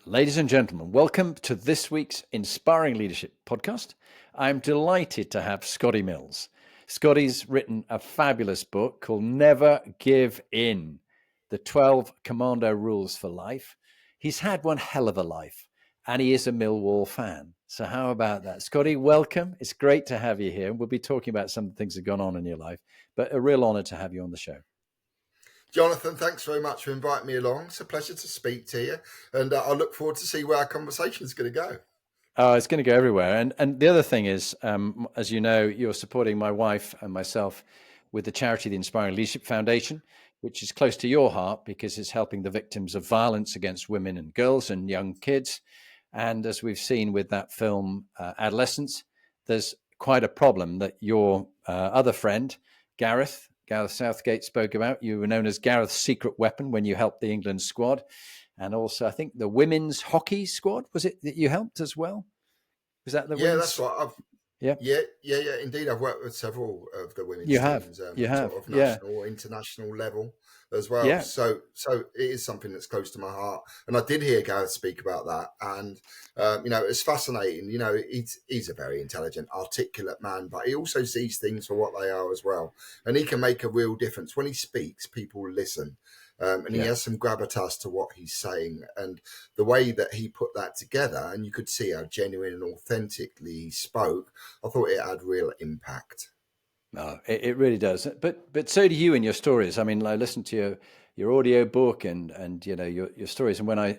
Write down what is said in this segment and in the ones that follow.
Ladies and gentlemen, welcome to this week's Inspiring Leadership podcast. I'm delighted to have Scotty Mills. Scotty's written a fabulous book called Never Give In, the 12 Commando Rules for Life. He's had one hell of a life, and he is a Millwall fan. So how about that? Scotty, welcome. It's great to have you here. We'll be talking about some of the things that have gone on in your life, but a real honor to have you on the show. Jonathan, thanks very much for inviting me along. It's a pleasure to speak to you, and I look forward to see where our conversation is going to go. Oh, it's going to go everywhere. And the other thing is, as you know, you're supporting my wife and myself with the charity, the Inspiring Leadership Foundation, which is close to your heart because it's helping the victims of violence against women and girls and young kids. And as we've seen with that film, Adolescence, there's quite a problem that your other friend, Gareth Southgate, spoke about. You were known as Gareth's secret weapon when you helped the England squad. And also, I think the women's hockey squad, was it that you helped as well? Was that the women's? Yeah, that's right. Yeah. Indeed, I've worked with several of the women's teams, sort of national or international level as well. Yeah. So it is something that's close to my heart. And I did hear Gareth speak about that, and it's fascinating. You know, he's a very intelligent, articulate man, but he also sees things for what they are as well, and he can make a real difference when he speaks. People listen. He has some gravitas to what he's saying, and the way that he put that together, and you could see how genuine and authentically he spoke. I thought it had real impact. No, it really does. But so do you in your stories. I mean, I listened to your audio book and you know your stories. And when I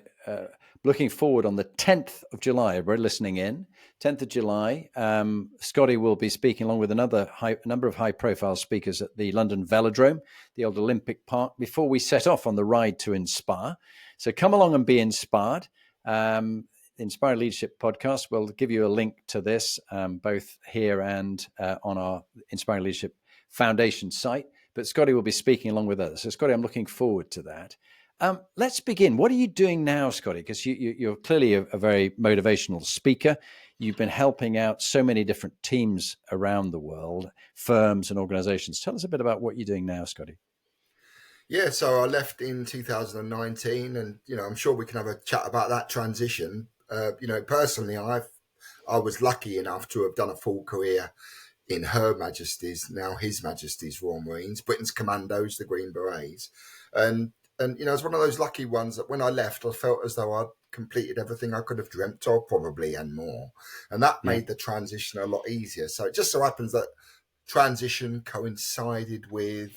looking forward on the 10th of July, we're listening in 10th of July. Scotty will be speaking along with another number of high profile speakers at the London Velodrome, the old Olympic Park, before we set off on the ride to inspire. So come along and be inspired. Inspire Leadership podcast. We'll give you a link to this both here and on our Inspiring Leadership Foundation site. But Scotty will be speaking along with others. So Scotty, I'm looking forward to that. Let's begin. What are you doing now, Scotty? Because you're clearly a very motivational speaker. You've been helping out so many different teams around the world, firms and organizations. Tell us a bit about what you're doing now, Scotty. Yeah, so I left in 2019, and I'm sure we can have a chat about that transition. Personally, I was lucky enough to have done a full career in Her Majesty's, now His Majesty's Royal Marines, Britain's Commandos, the Green Berets, and it's one of those lucky ones that when I left, I felt as though I'd completed everything I could have dreamt of, probably, and more, and that made the transition a lot easier. So it just so happens that transition coincided with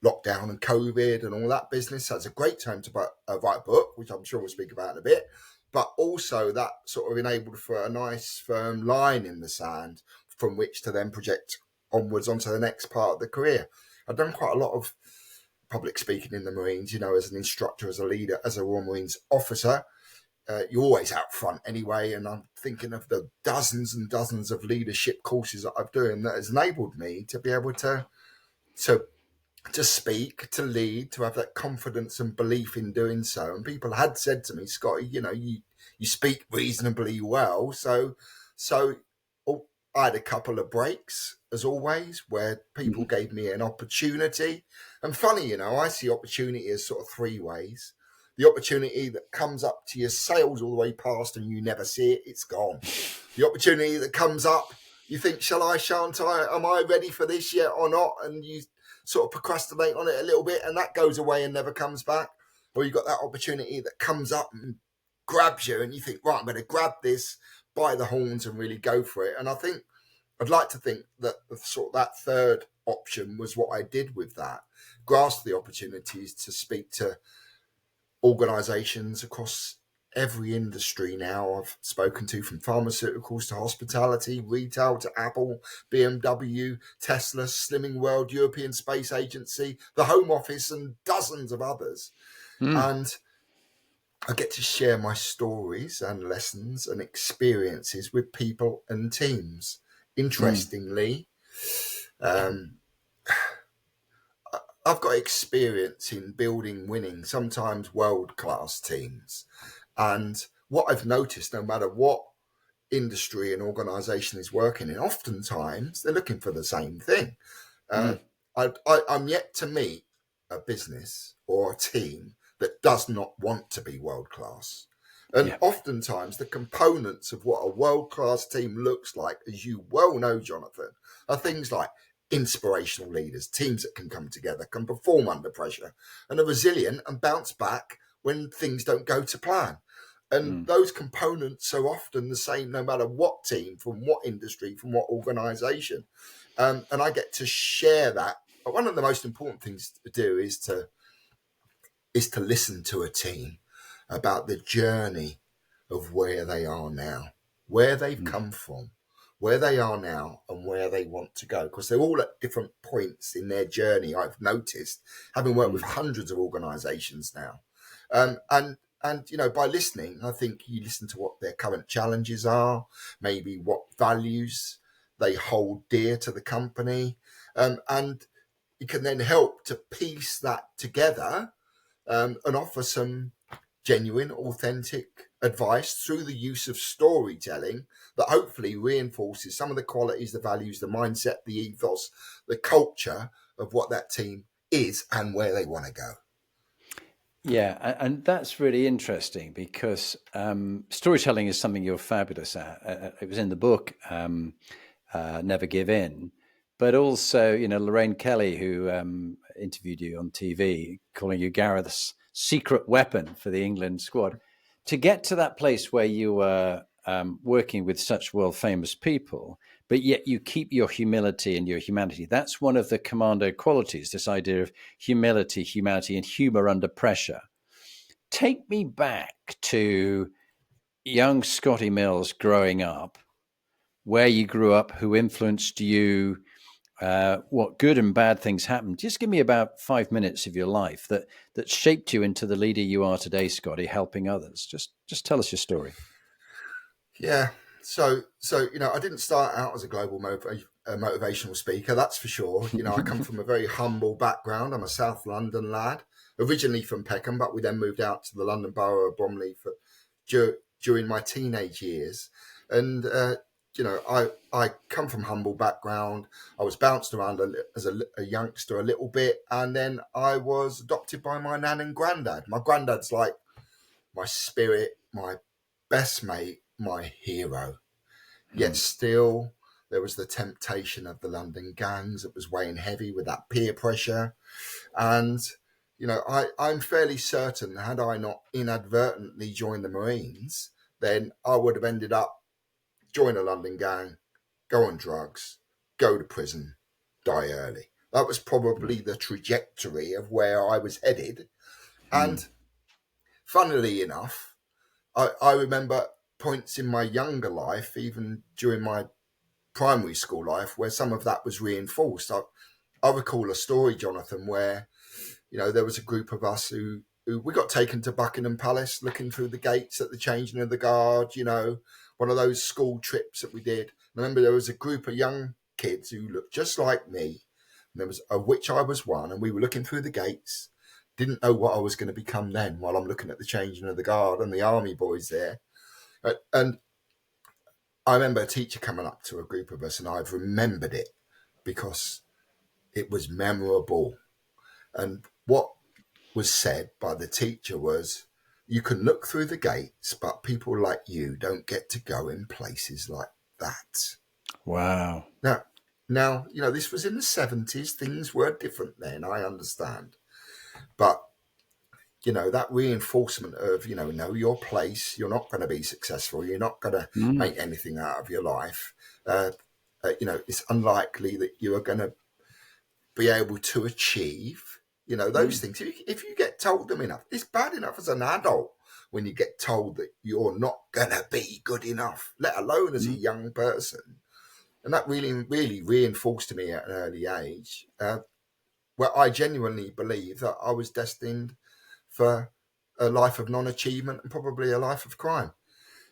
lockdown and COVID and all that business. So it's a great time to write a book, which I'm sure we'll speak about in a bit. But also that sort of enabled for a nice firm line in the sand from which to then project onwards onto the next part of the career. I've done quite a lot of public speaking in the Marines, as an instructor, as a leader, as a Royal Marines officer. You're always out front anyway. And I'm thinking of the dozens and dozens of leadership courses that I've done that has enabled me to be able to speak, to lead, to have that confidence and belief in doing so. And people had said to me, Scotty, you speak reasonably well. So I had a couple of breaks, as always, where people gave me an opportunity. And funny, I see opportunity as sort of three ways. The opportunity that comes up to you, sails all the way past and you never see it, it's gone. The opportunity that comes up, you think, shall I, shan't I? Am I ready for this yet or not? And you sort of procrastinate on it a little bit, and that goes away and never comes back. Or you've got that opportunity that comes up and grabs you, and you think, right, I'm going to grab this by the horns and really go for it. And I'd like to think that sort of that third option was what I did with that. Grasp the opportunities to speak to organisations across every industry now I've spoken to, from pharmaceuticals to hospitality, retail to Apple, BMW, Tesla, Slimming World, European Space Agency, the Home Office, and dozens of others. And I get to share my stories and lessons and experiences with people and teams. Interestingly, I've got experience in building winning, sometimes world-class teams. And what I've noticed, no matter what industry and organisation is working in, oftentimes they're looking for the same thing. I'm yet to meet a business or a team that does not want to be world-class. And Yeah. oftentimes the components of what a world-class team looks like, as you well know, Jonathan, are things like inspirational leaders, teams that can come together, can perform under pressure, and are resilient and bounce back when things don't go to plan. And those components are often the same no matter what team, from what industry, from what organization. And I get to share that. But one of the most important things to do is to listen to a team about the journey of where they are now, where they've come from, where they are now, and where they want to go. Because they're all at different points in their journey, I've noticed, having worked with hundreds of organizations now. And you know, by listening, I think you listen to what their current challenges are, maybe what values they hold dear to the company, and you can then help to piece that together, and offer some genuine, authentic advice through the use of storytelling that hopefully reinforces some of the qualities, the values, the mindset, the ethos, the culture of what that team is and where they want to go. Yeah, and that's really interesting because storytelling is something you're fabulous at. It was in the book, Never Give In, but also, you know, Lorraine Kelly, who interviewed you on TV, calling you Gareth's secret weapon for the England squad. To get to that place where you were working with such world famous people, but yet you keep your humility and your humanity. That's one of the commando qualities, this idea of humility, humanity, and humor under pressure. Take me back to young Scotty Mills growing up, where you grew up, who influenced you, what good and bad things happened. Just give me about 5 minutes of your life that shaped you into the leader you are today, Scotty, helping others. Just tell us your story. Yeah. So you know, I didn't start out as a global motivational speaker, that's for sure. You know, I come from a very humble background. I'm a South London lad, originally from Peckham, but we then moved out to the London borough of Bromley during my teenage years. And you know, I come from humble background. I was bounced around as a youngster a little bit, and then I was adopted by my nan and granddad. My granddad's like my spirit, my best mate, my hero. Yet still, there was the temptation of the London gangs that was weighing heavy with that peer pressure. And, you know, I'm fairly certain had I not inadvertently joined the Marines, then I would have ended up join a London gang, go on drugs, go to prison, die early. That was probably the trajectory of where I was headed. And funnily enough, I remember points in my younger life, even during my primary school life, where some of that was reinforced. I recall a story, Jonathan, where, you know, there was a group of us who we got taken to Buckingham Palace, looking through the gates at the changing of the guard, you know, one of those school trips that we did. I remember there was a group of young kids who looked just like me, and there was of which I was one, and we were looking through the gates. Didn't know what I was going to become then while I'm looking at the changing of the guard and the army boys there. And I remember a teacher coming up to a group of us, and I've remembered it because it was memorable. And what was said by the teacher was, you can look through the gates, but people like you don't get to go in places like that. Wow. Now, you know, this was in the 70s. Things were different then, I understand. But, you know, that reinforcement of, you know your place, you're not going to be successful, you're not going to make anything out of your life. You know, it's unlikely that you are going to be able to achieve, you know, those things. If you get told them enough, it's bad enough as an adult when you get told that you're not going to be good enough, let alone as a young person. And that really, really reinforced to me at an early age, where I genuinely believe that I was destined for a life of non-achievement and probably a life of crime.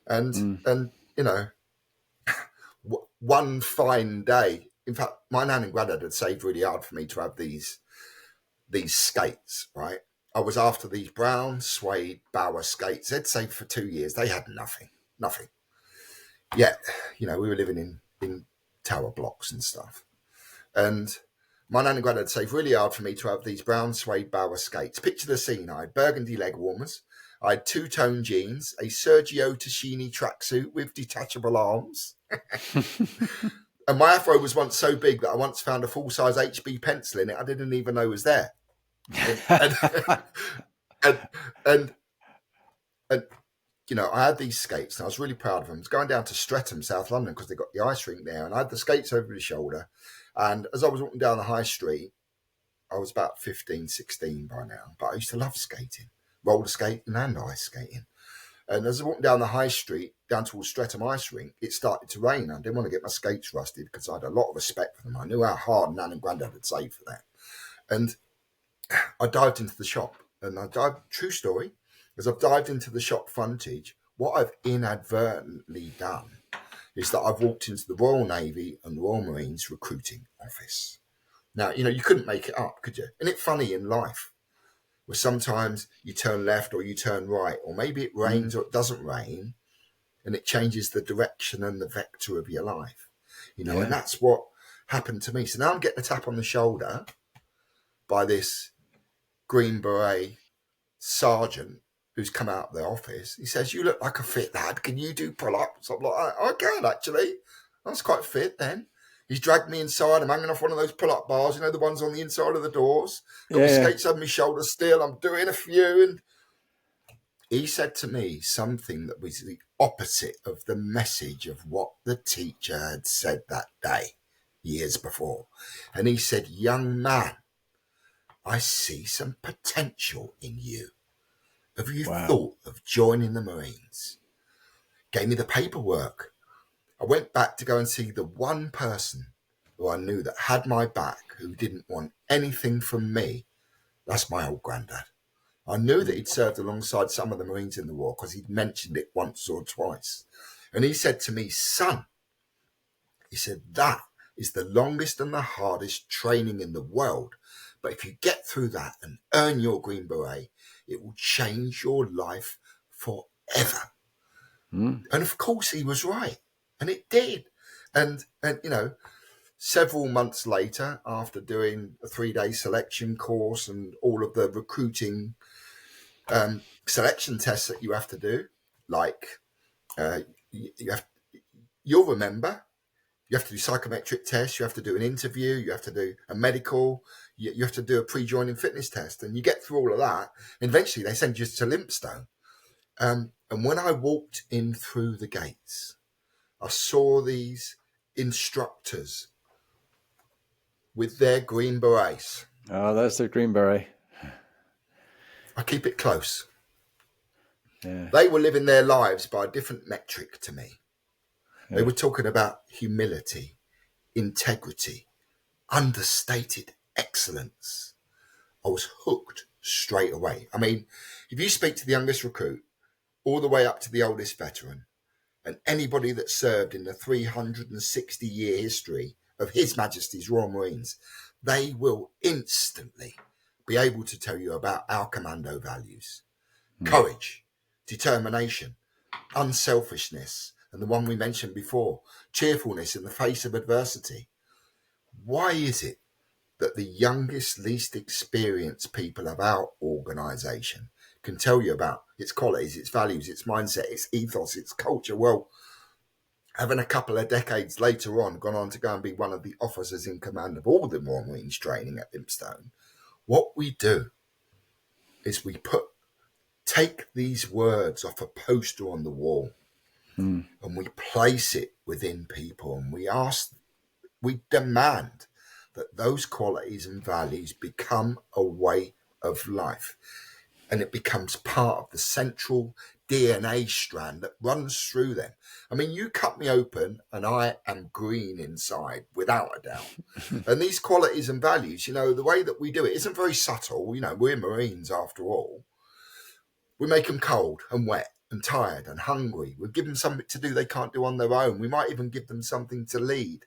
And you know, one fine day, in fact, my nan and granddad had saved really hard for me to have these skates, right? I was after these brown suede Bauer skates. They'd saved for 2 years. They had nothing. Yet, you know, we were living in tower blocks and stuff. And my nan and granddad saved really hard for me to have these brown suede Bauer skates. Picture the scene. I had burgundy leg warmers. I had two-tone jeans, a Sergio Tacchini tracksuit with detachable arms. And my afro was once so big that I once found a full-size HB pencil in it I didn't even know was there. And, and you know, I had these skates and I was really proud of them. I was going down to Streatham, South London, because they got the ice rink there. And I had the skates over the shoulder. And as I was walking down the high street, I was about 15, 16 by now. But I used to love skating, roller skating and ice skating. And as I walked down the high street, down towards Streatham Ice Rink, it started to rain. I didn't want to get my skates rusted because I had a lot of respect for them. I knew how hard Nan and Grandad had saved for that. And I dived into the shop. And true story, as I've dived into the shop frontage, what I've inadvertently done is that I've walked into the Royal Navy and Royal Marines recruiting office. Now, you know, you couldn't make it up, could you? Isn't it funny in life where sometimes you turn left or you turn right, or maybe it rains or it doesn't rain, and it changes the direction and the vector of your life, you know, and that's what happened to me. So now I'm getting a tap on the shoulder by this Green Beret sergeant who's come out of the office. He says, "You look like a fit lad. Can you do pull-ups?" I'm like, I can actually. I was quite fit then. He's dragged me inside. I'm hanging off one of those pull-up bars, you know, the ones on the inside of the doors. Got my skates over my shoulder still. I'm doing a few. And he said to me something that was the opposite of the message of what the teacher had said that day, years before. And he said, "Young man, I see some potential in you. Have you thought of joining the Marines?" Gave me the paperwork. I went back to go and see the one person who I knew that had my back, who didn't want anything from me. That's my old granddad. I knew that he'd served alongside some of the Marines in the war because he'd mentioned it once or twice. And he said to me, "Son," he said, "that is the longest and the hardest training in the world. But if you get through that and earn your Green Beret, it will change your life forever." And of course he was right. And it did. And you know, several months later, after doing a 3-day selection course and all of the recruiting selection tests that you have to do, like you'll remember, you have to do psychometric tests, you have to do an interview, you have to do a medical, you have to do a pre-joining fitness test, and you get through all of that, and eventually they send you to Limpstone. And when I walked in through the gates, I saw these instructors with their Green Berets. Oh, that's the Green Beret. I keep it close. Yeah. They were living their lives by a different metric to me. Yeah. They were talking about humility, integrity, understated excellence. I was hooked straight away. I mean, if you speak to the youngest recruit all the way up to the oldest veteran, and anybody that served in the 360-year history of His Majesty's Royal Marines, they will instantly be able to tell you about our commando values. Courage, determination, unselfishness, and the one we mentioned before, cheerfulness in the face of adversity. Why is it that the youngest, least experienced people of our organisation can tell you about its qualities, its values, its mindset, its ethos, its culture? Well, having a couple of decades later on gone on to go and be one of the officers in command of all the Royal Marines training at Limpstone, what we do is we take these words off a poster on the wall and we place it within people, and we demand that those qualities and values become a way of life. And it becomes part of the central DNA strand that runs through them. I mean, you cut me open and I am green inside, without a doubt. And these qualities and values, you know, the way that we do it isn't very subtle. You know, we're Marines after all. We make them cold and wet and tired and hungry. We give them something to do they can't do on their own. We might even give them something to lead.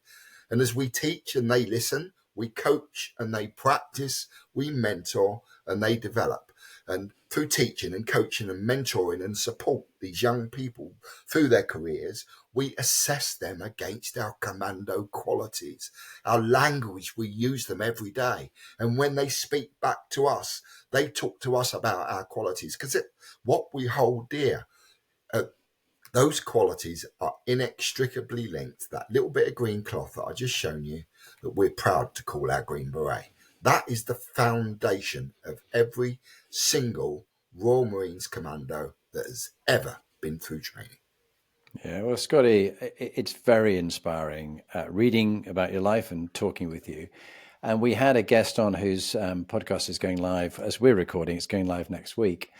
And as we teach and they listen, we coach and they practice, we mentor and they develop. And through teaching and coaching and mentoring and support these young people through their careers, we assess them against our commando qualities, our language. We use them every day. And when they speak back to us, they talk to us about our qualities, because what we hold dear, those qualities are inextricably linked. That little bit of green cloth that I just shown you, that we're proud to call our Green Beret. That is the foundation of every single Royal Marines commando that has ever been through training. Yeah, well, Scotty, it's very inspiring reading about your life and talking with you. And we had a guest on whose podcast is going live as we're recording. It's going live next week,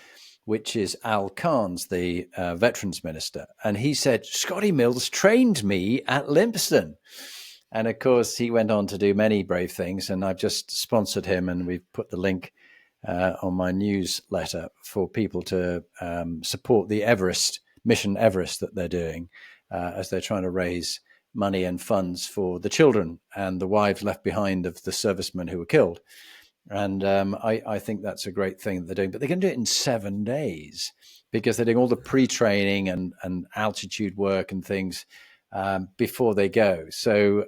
which is Al Carnes, the Veterans Minister. And he said, Scotty Mills trained me at Lympstone. And of course, he went on to do many brave things. And I've just sponsored him, and we've put the link on my newsletter for people to support the Mission Everest that they're doing as they're trying to raise money and funds for the children and the wives left behind of the servicemen who were killed. And I think that's a great thing that they're doing. But they can do it in 7 days because they're doing all the pre-training and altitude work and things before they go. So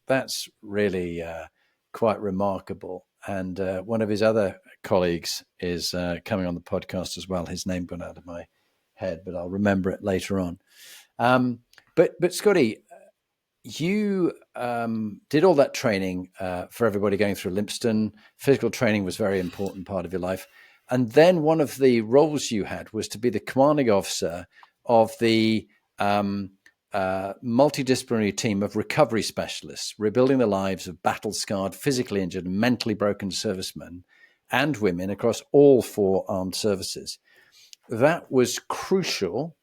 that's really quite remarkable. And one of his other colleagues is coming on the podcast as well. His name got out of my head, but I'll remember it later on. But Scotty, you did all that training for everybody going through Lympstone. Physical training was a very important part of your life. And then one of the roles you had was to be the commanding officer of the multidisciplinary team of recovery specialists, rebuilding the lives of battle-scarred, physically injured, and mentally broken servicemen and women across all 4 armed services. That was crucial,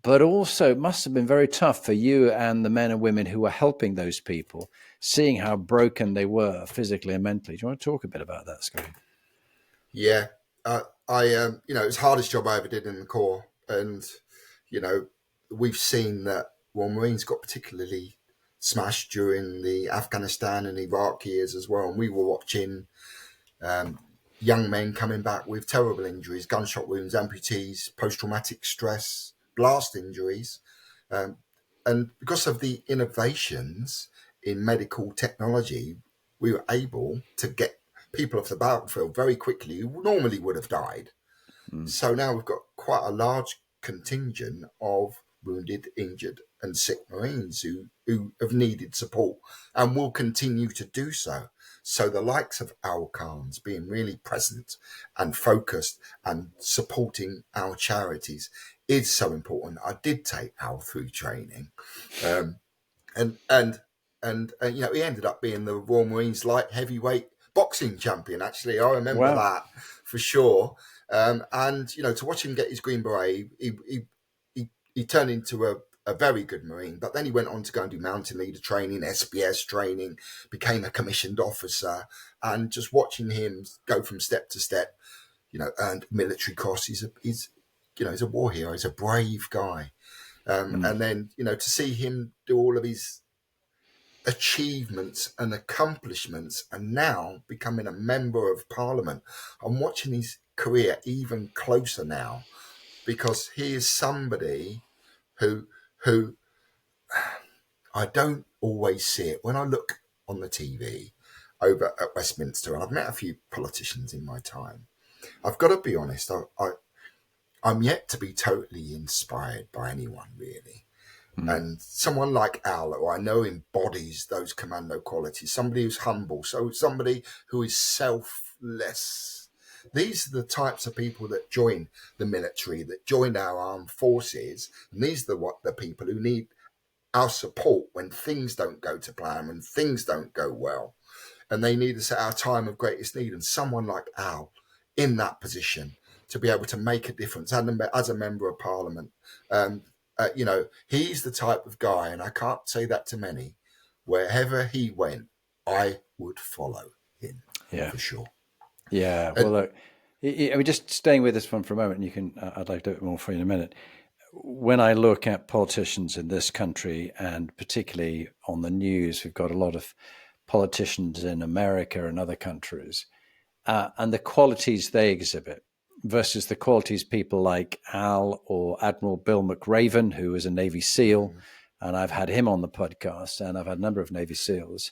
but also it must have been very tough for you and the men and women who were helping those people, seeing how broken they were physically and mentally. Do you want to talk a bit about that, Scotty? Yeah, it was the hardest job I ever did in the Corps. And, we've seen that Royal Marines got particularly smashed during the Afghanistan and Iraq years as well. And we were watching young men coming back with terrible injuries, gunshot wounds, amputees, post-traumatic stress, blast injuries. And because of the innovations in medical technology, we were able to get people off the battlefield very quickly who normally would have died. So now we've got quite a large contingent of wounded, injured and sick Marines who have needed support and will continue to do so. So the likes of Al Carnes being really present and focused and supporting our charities is so important. I did take Al through training, and he ended up being the Royal Marines light heavyweight boxing champion. Actually, I remember that for sure. And to watch him get his Green Beret, he turned into a very good Marine, but then he went on to go and do mountain leader training, SBS training, became a commissioned officer, and just watching him go from step to step, earned military cross. He's a war hero. He's a brave guy. And then, to see him do all of his achievements and accomplishments and now becoming a member of Parliament, I'm watching his career even closer now, because he is somebody who I don't always see it when I look on the TV over at Westminster, and I've met a few politicians in my time. I've got to be honest, I'm yet to be totally inspired by anyone, really. And someone like Al, who I know embodies those commando qualities, somebody who's humble, so somebody who is selfless. These are the types of people that join the military, that join our armed forces, and these are the people who need our support when things don't go to plan, when things don't go well, and they need us at our time of greatest need. And someone like Al in that position to be able to make a difference as a member of Parliament, he's the type of guy, and I can't say that to many, wherever he went, I would follow him for sure. Yeah. Well, look, we're just staying with this one for a moment, and I'd like to do it more for you in a minute. When I look at politicians in this country, and particularly on the news, we've got a lot of politicians in America and other countries, and the qualities they exhibit, versus the qualities people like Al or Admiral Bill McRaven, who was a Navy SEAL, and I've had him on the podcast, and I've had a number of Navy SEALs.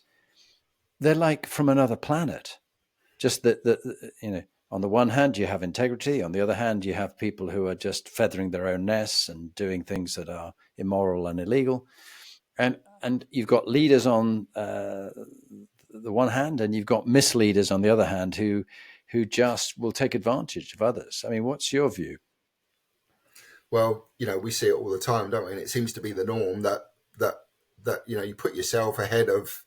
They're like from another planet. Just that, on the one hand, you have integrity. On the other hand, you have people who are just feathering their own nests and doing things that are immoral and illegal. And you've got leaders on the one hand, and you've got misleaders on the other hand who just will take advantage of others. I mean, what's your view? Well, we see it all the time, don't we? And it seems to be the norm that you put yourself ahead of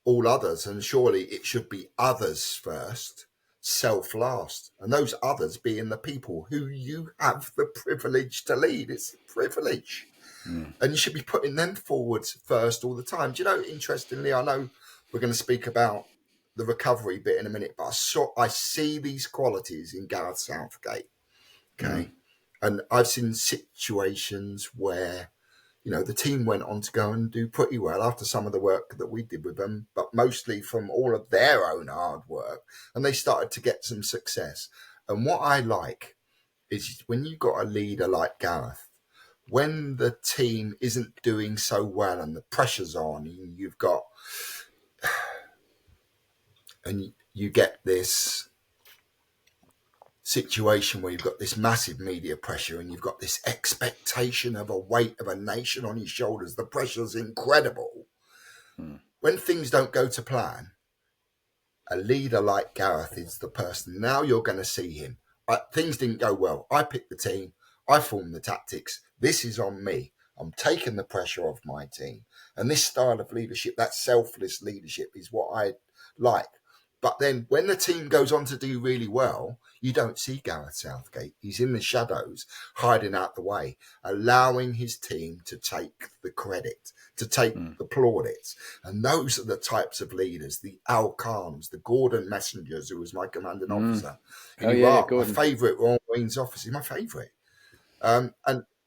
all others, and surely it should be others first, self last, and those others being the people who you have the privilege to lead. It's a privilege. And you should be putting them forwards first all the time. Do you know, interestingly, I know we're going to speak about the recovery bit in a minute, but I see these qualities in Gareth Southgate. Okay. And I've seen situations where, the team went on to go and do pretty well after some of the work that we did with them, but mostly from all of their own hard work. And they started to get some success. And what I like is when you've got a leader like Gareth, when the team isn't doing so well and the pressure's on, and you get this situation where you've got this massive media pressure and you've got this expectation of a weight of a nation on your shoulders. The pressure's incredible. When things don't go to plan, a leader like Gareth is the person. Now you're going to see him. Things didn't go well. I picked the team. I formed the tactics. This is on me. I'm taking the pressure off my team. And this style of leadership, that selfless leadership, is what I like. But then when the team goes on to do really well, you don't see Gareth Southgate. He's in the shadows, hiding out the way, allowing his team to take the credit, to take the plaudits. And those are the types of leaders, the Al Kahns, the Gordon Messengers, who was my commanding officer. My favourite Royal Marines officer, my favourite. And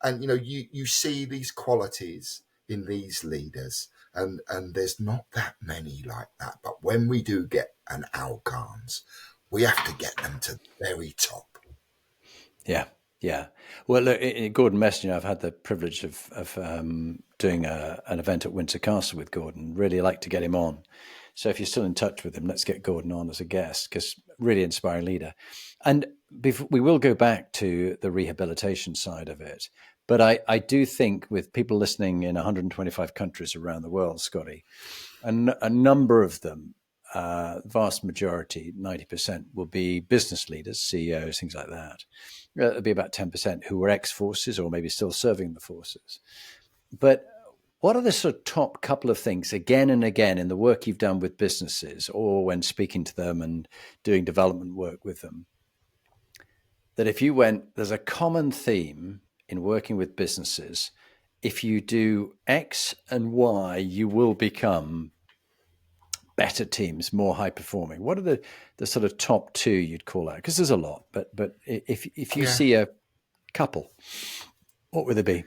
you see these qualities in these leaders, and there's not that many like that. But when we do get an Al Kahns, we have to get them to the very top. Yeah. Well, look, Gordon Messenger, I've had the privilege of doing an event at Windsor Castle with Gordon. Really like to get him on. So if you're still in touch with him, let's get Gordon on as a guest, because really inspiring leader. And we will go back to the rehabilitation side of it. But I do think with people listening in 125 countries around the world, Scotty, a number of them, vast majority, 90%, will be business leaders, CEOs, things like that. There'll be about 10% who were ex-forces or maybe still serving the forces. But what are the sort of top couple of things, again and again, in the work you've done with businesses or when speaking to them and doing development work with them, that if you there's a common theme in working with businesses: if you do X and Y, you will become better teams, more high performing. What are the sort of top two you'd call out? Because there's a lot, but if you see a couple, what would they be?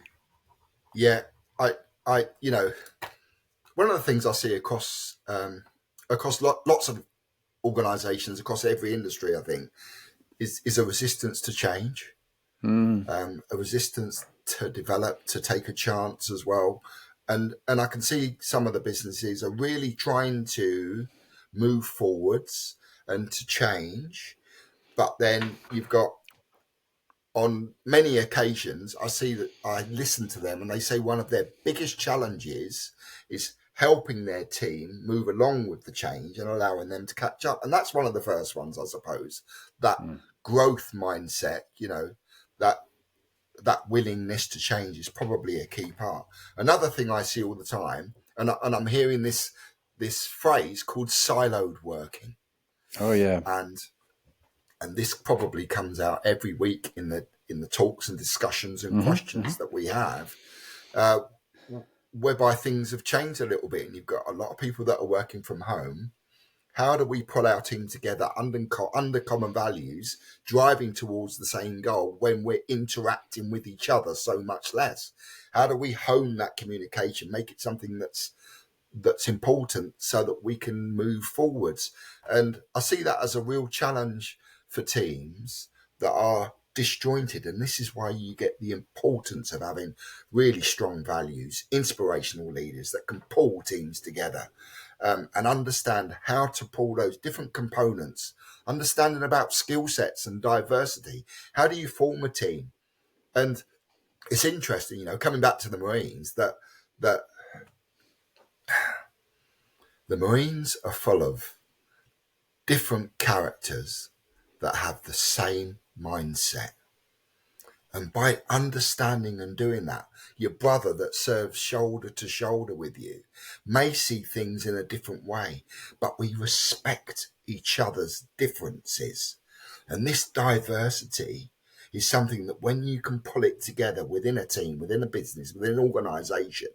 Yeah, I one of the things I see across lots of organisations, across every industry, I think, is a resistance to change, a resistance to develop, to take a chance as well. And I can see some of the businesses are really trying to move forwards and to change. But then you've got, on many occasions, I see that I listen to them and they say one of their biggest challenges is helping their team move along with the change and allowing them to catch up. And that's one of the first ones, I suppose, that growth mindset, that willingness to change is probably a key part. Another thing I see all the time, and I'm hearing this phrase called siloed working. Oh yeah. And this probably comes out every week in the talks and discussions and questions that we have, whereby things have changed a little bit, and you've got a lot of people that are working from home. How do we pull our team together under common values, driving towards the same goal when we're interacting with each other so much less? How do we hone that communication, make it something that's important so that we can move forwards? And I see that as a real challenge for teams, that are disjointed. And this is why you get the importance of having really strong values, inspirational leaders that can pull teams together, and understand how to pull those different components, understanding about skill sets and diversity. How do you form a team? And it's interesting, you know, coming back to the Marines, that the Marines are full of different characters that have the same mindset. And by understanding and doing that, your brother that serves shoulder to shoulder with you may see things in a different way, but we respect each other's differences. And this diversity is something that when you can pull it together within a team, within a business, within an organization,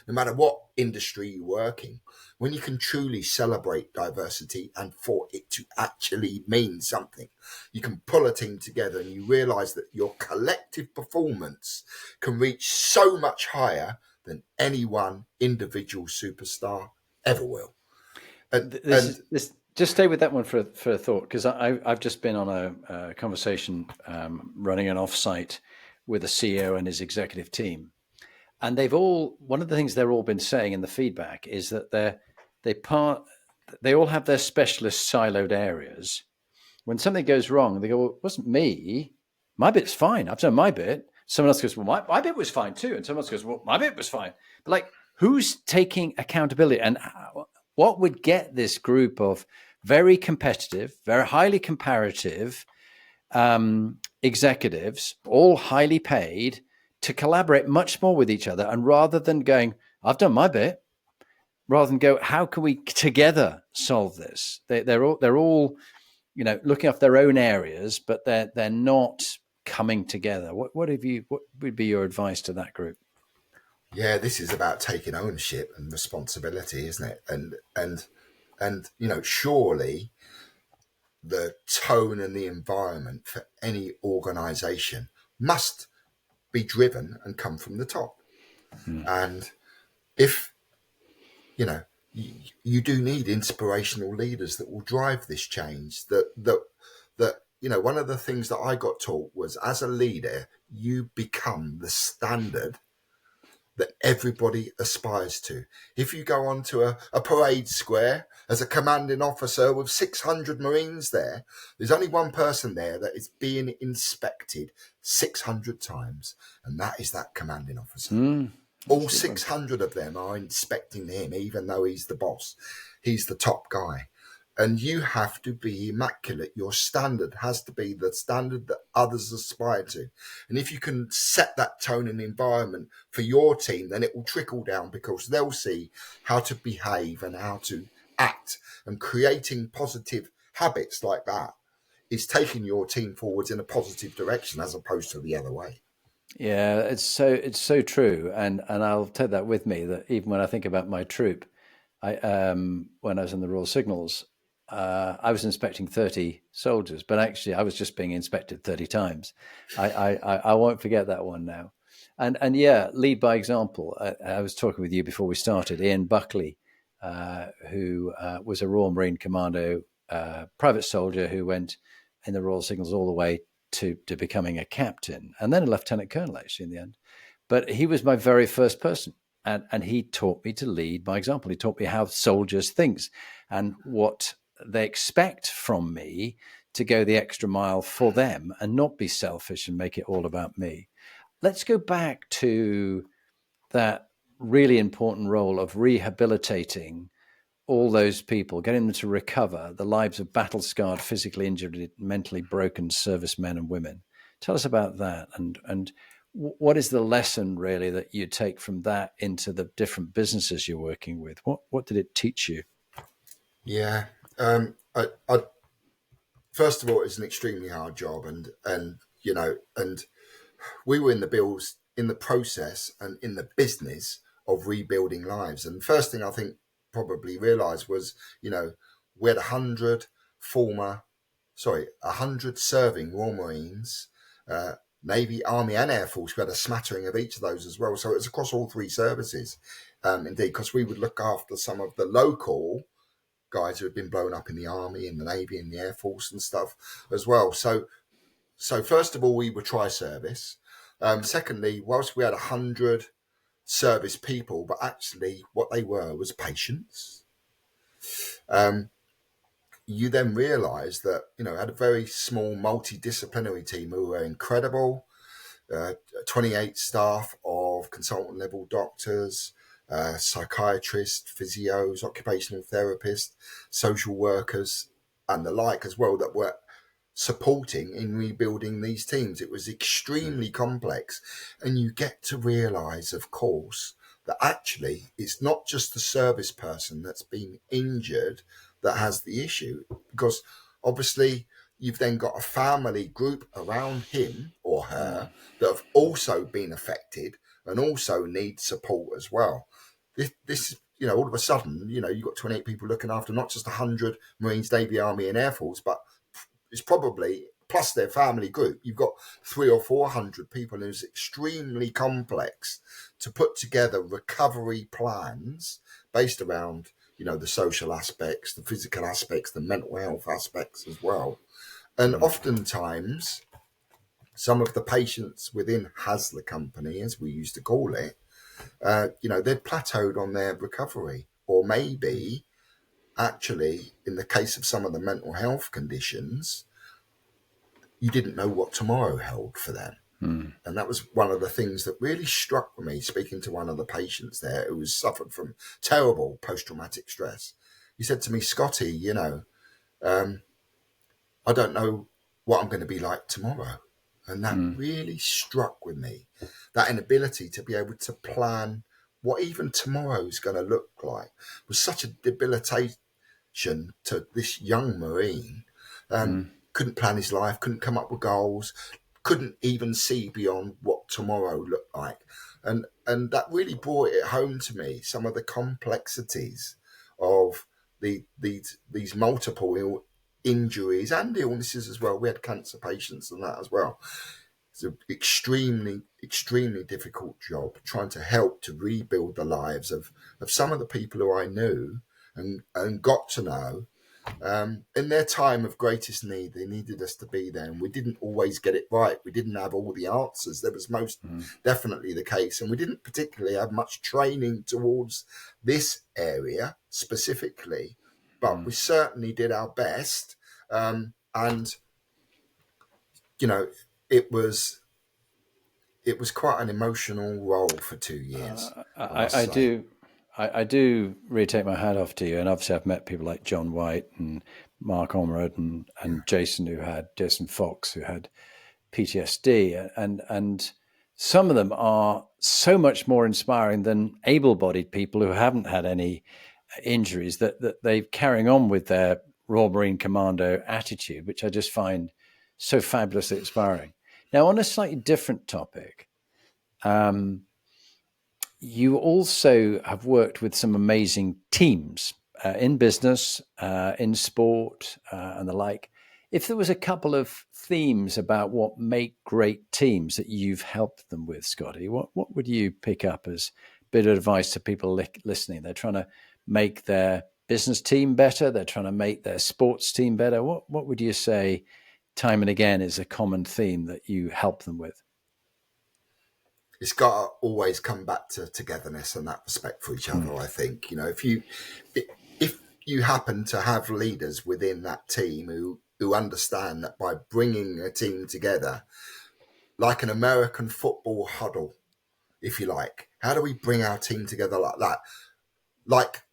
no matter what industry you work in, when you can truly celebrate diversity and for it to actually mean something, you can pull a team together and you realize that your collective performance can reach so much higher than any one individual superstar ever will. Just stay with that one for a thought, because I've just been on a conversation running an offsite with a CEO and his executive team. And one of the things they've all been saying in the feedback is that they all have their specialist siloed areas. When something goes wrong, they go, well, it wasn't me. My bit's fine. I've done my bit. Someone else goes, well, my bit was fine too. And someone else goes, well, my bit was fine. But like, who's taking accountability? And what would get this group of very competitive, very highly comparative executives, all highly paid, to collaborate much more with each other? And rather than going, I've done my bit, rather than go, how can we together solve this? They're all, you know, looking after their own areas, but they're not coming together. What would be your advice to that group? Yeah, this is about taking ownership and responsibility, isn't it? And you know, surely the tone and the environment for any organization must be driven and come from the top. And if, you know, you do need inspirational leaders that will drive this change, that you know, one of the things that I got taught was, as a leader, you become the standard that everybody aspires to. If you go onto a parade square as a commanding officer with 600 Marines there, there's only one person there that is being inspected 600 times, and that is that commanding officer. All 600 of them are inspecting him, even though he's the boss. He's the top guy. And you have to be immaculate. Your standard has to be the standard that others aspire to. And if you can set that tone and environment for your team, then it will trickle down, because they'll see how to behave and how to act. And creating positive habits like that is taking your team forwards in a positive direction, as opposed to the other way. Yeah, it's so true, and I'll take that with me. That even when I think about my troop, when I was in the Royal Signals, I was inspecting 30 soldiers, but actually I was just being inspected 30 times. I won't forget that one now. And yeah, lead by example. I was talking with you before we started, Ian Buckley, who was a Royal Marine Commando private soldier who went in the Royal Signals all the way to becoming a captain, and then a lieutenant colonel, actually, in the end. But he was my very first person. And he taught me to lead by example. He taught me how soldiers think and what they expect from me, to go the extra mile for them and not be selfish and make it all about me. Let's go back to that really important role of rehabilitating all those people, getting them to recover the lives of battle-scarred, physically injured, mentally broken servicemen and women. Tell us about that, and what is the lesson really that you take from that into the different businesses you're working with? What did it teach you? Yeah, I first of all, it's an extremely hard job, and you know, and we were in the process and in the business of rebuilding lives. And first thing I think probably realised was, you know, we had 100 serving Royal Marines, Navy, Army and Air Force. We had a smattering of each of those as well. So it was across all three services, indeed, because we would look after some of the local guys who had been blown up in the Army, in the Navy, in the Air Force and stuff as well. So So first of all, we were tri-service. Secondly, whilst we had 100 service people, but actually what they were was patients. You then realise that, I had a very small multidisciplinary team who were incredible. 28 staff of consultant level doctors, psychiatrists, physios, occupational therapists, social workers, and the like as well, that were supporting in rebuilding these teams. It was extremely complex. And you get to realise, of course, that actually it's not just the service person that's been injured that has the issue, because obviously you've then got a family group around him or her that have also been affected and also need support as well. This all of a sudden, you've got 28 people looking after not just 100 Marines, Navy, Army and Air Force, but it's probably, plus their family group, you've got 300 or 400 people, and it's extremely complex to put together recovery plans based around, the social aspects, the physical aspects, the mental health aspects as well. And oftentimes, some of the patients within Hasler Company, as we used to call it, they'd plateaued on their recovery, or maybe actually, in the case of some of the mental health conditions, you didn't know what tomorrow held for them. And that was one of the things that really struck me, speaking to one of the patients there who was suffered from terrible post-traumatic stress. He said to me, Scotty, I don't know what I'm going to be like tomorrow. And that really struck with me, that inability to be able to plan what even tomorrow's going to look like was such a debilitation to this young Marine. Couldn't plan his life, couldn't come up with goals, couldn't even see beyond what tomorrow looked like. And that really brought it home to me, some of the complexities of these multiple injuries and illnesses as well. We had cancer patients and that as well. It's an extremely, extremely difficult job trying to help to rebuild the lives of some of the people who I knew and got to know. In their time of greatest need, they needed us to be there, and we didn't always get it right. We didn't have all the answers. That was most definitely the case, and we didn't particularly have much training towards this area specifically, but we certainly did our best. And it was quite an emotional role for 2 years. I do really take my hat off to you, and obviously I've met people like John White and Mark Ormerod and Jason Fox, who had PTSD, and some of them are so much more inspiring than able-bodied people who haven't had any injuries, that they're carrying on with their Royal Marine Commando attitude, which I just find so fabulously inspiring. Now, on a slightly different topic, you also have worked with some amazing teams in business, in sport, and the like. If there was a couple of themes about what make great teams that you've helped them with, Scotty, what would you pick up as a bit of advice to people listening? They're trying to make their business team better. They're trying to make their sports team better. What would you say time and again is a common theme that you help them with? It's got to always come back to togetherness and that respect for each other. I think, if you happen to have leaders within that team who understand that by bringing a team together, like an American football huddle, if you like, how do we bring our team together like that? Like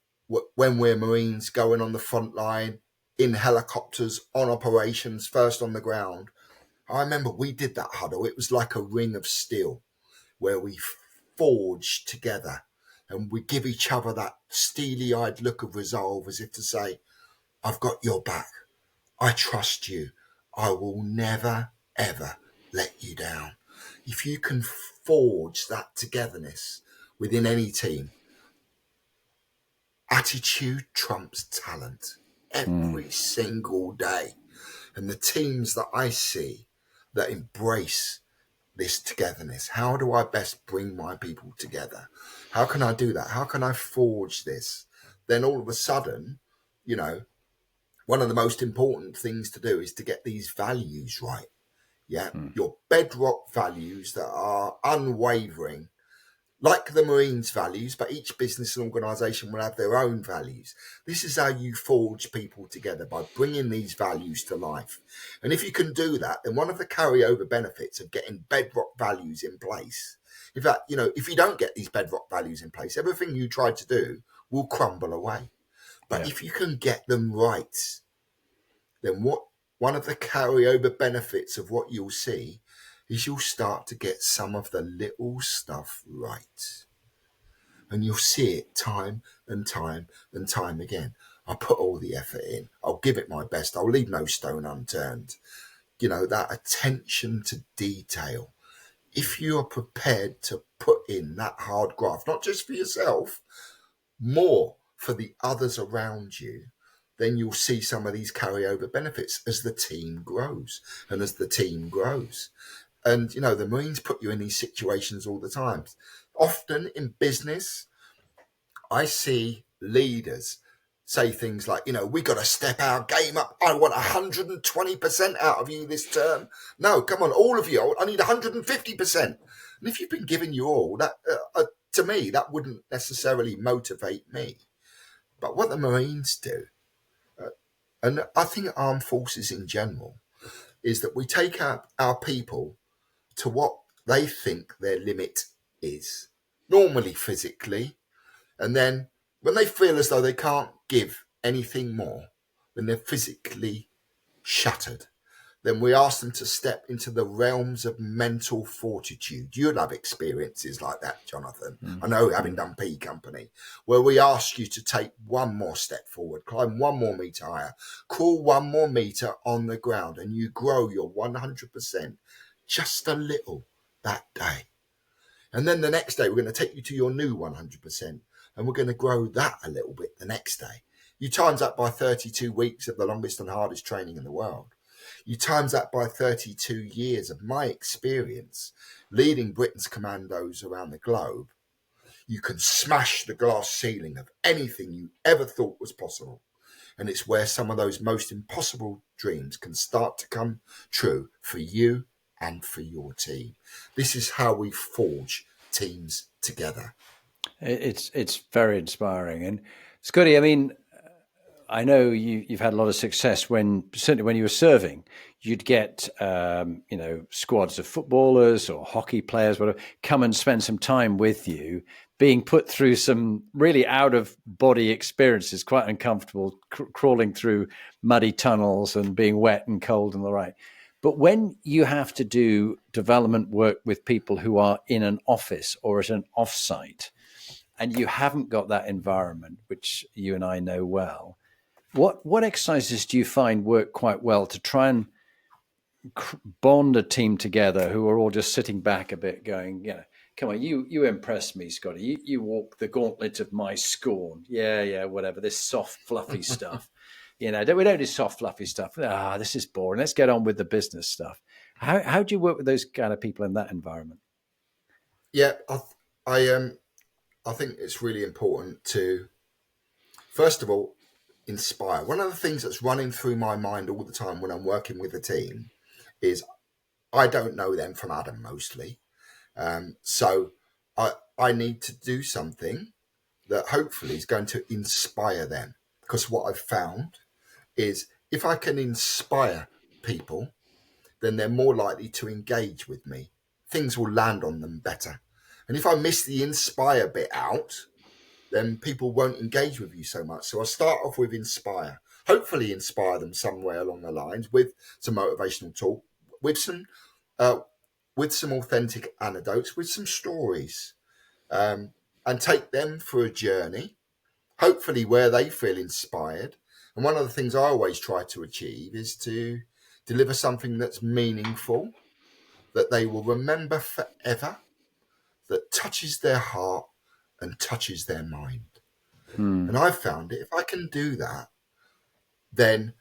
when we're Marines going on the front line, in helicopters, on operations, first on the ground. I remember we did that huddle. It was like a ring of steel, where we forge together and we give each other that steely-eyed look of resolve, as if to say, I've got your back. I trust you. I will never, ever let you down. If you can forge that togetherness within any team, attitude trumps talent every single day. And the teams that I see that embrace this togetherness, how do I best bring my people together? How can I do that? How can I forge this? Then all of a sudden, one of the most important things to do is to get these values right. Yeah, your bedrock values that are unwavering, like the Marines' values, but each business and organisation will have their own values. This is how you forge people together, by bringing these values to life. And if you can do that, then one of the carryover benefits of getting bedrock values in place, in fact, if you don't get these bedrock values in place, everything you try to do will crumble away. But if you can get them right, then one of the carryover benefits of what you'll see is you'll start to get some of the little stuff right. And you'll see it time and time and time again. I'll put all the effort in. I'll give it my best. I'll leave no stone unturned. That attention to detail. If you are prepared to put in that hard graft, not just for yourself, more for the others around you, then you'll see some of these carryover benefits as the team grows and as the team grows. And, the Marines put you in these situations all the time. Often in business, I see leaders say things like, we got to step our game up. I want 120% out of you this term. No, come on, all of you. I need 150%. And if you've been giving you all, that to me, that wouldn't necessarily motivate me. But what the Marines do, and I think armed forces in general, is that we take our people to what they think their limit is, normally physically. And then when they feel as though they can't give anything more, when they're physically shattered, then we ask them to step into the realms of mental fortitude. You'll have experiences like that, Jonathan. I know, having done P Company, where we ask you to take one more step forward, climb one more metre higher, crawl one more metre on the ground, and you grow your 100% just a little that day. And then the next day, we're going to take you to your new 100%, and we're going to grow that a little bit the next day. You times that by 32 weeks of the longest and hardest training in the world. You times that by 32 years of my experience leading Britain's commandos around the globe. You can smash the glass ceiling of anything you ever thought was possible. And it's where some of those most impossible dreams can start to come true for you and for your team. This is how we forge teams together. It's very inspiring. And Scotty, I mean, I know you've had a lot of success certainly when you were serving, you'd get, squads of footballers or hockey players, whatever, come and spend some time with you, being put through some really out of body experiences, quite uncomfortable, crawling through muddy tunnels and being wet and cold and the right. But when you have to do development work with people who are in an office or at an offsite, and you haven't got that environment, which you and I know well, what exercises do you find work quite well to try and bond a team together who are all just sitting back a bit going, come on, you impress me, Scotty. You walk the gauntlet of my scorn. Yeah, whatever, this soft, fluffy stuff. We don't do soft, fluffy stuff. This is boring. Let's get on with the business stuff. How do you work with those kind of people in that environment? Yeah, I think it's really important to, first of all, inspire. One of the things that's running through my mind all the time when I'm working with a team is I don't know them from Adam mostly. So I need to do something that hopefully is going to inspire them. Because what I've found is if I can inspire people, then they're more likely to engage with me. Things will land on them better. And if I miss the inspire bit out, then people won't engage with you so much. So I start off with inspire, hopefully inspire them somewhere along the lines with some motivational talk, with some authentic anecdotes, with some stories, and take them for a journey, hopefully where they feel inspired. And one of the things I always try to achieve is to deliver something that's meaningful, that they will remember forever, that touches their heart and touches their mind. And I've found it, if I can do that, then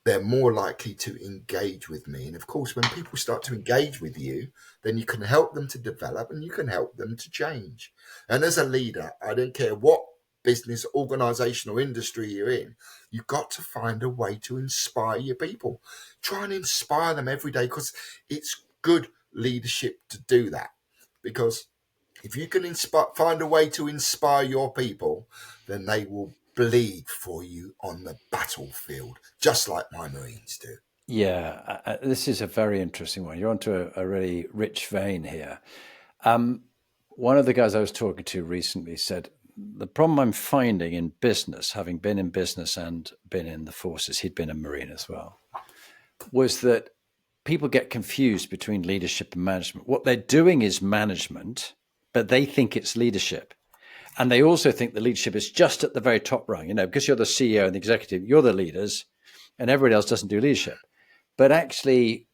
they're more likely to engage with me. And of course, when people start to engage with you, then you can help them to develop and you can help them to change. And as a leader, I don't care what business, organizational industry you're in, you've got to find a way to inspire your people. Try and inspire them every day, because it's good leadership to do that. Because if you can find a way to inspire your people, then they will bleed for you on the battlefield, just like my Marines do. Yeah, this is a very interesting one. You're onto a really rich vein here. One of the guys I was talking to recently said, the problem I'm finding in business, having been in business and been in the forces, he'd been a Marine as well, was that people get confused between leadership and management. What they're doing is management, but they think it's leadership. And they also think the leadership is just at the very top rung, because you're the CEO and the executive, you're the leaders, and everybody else doesn't do leadership. But actually,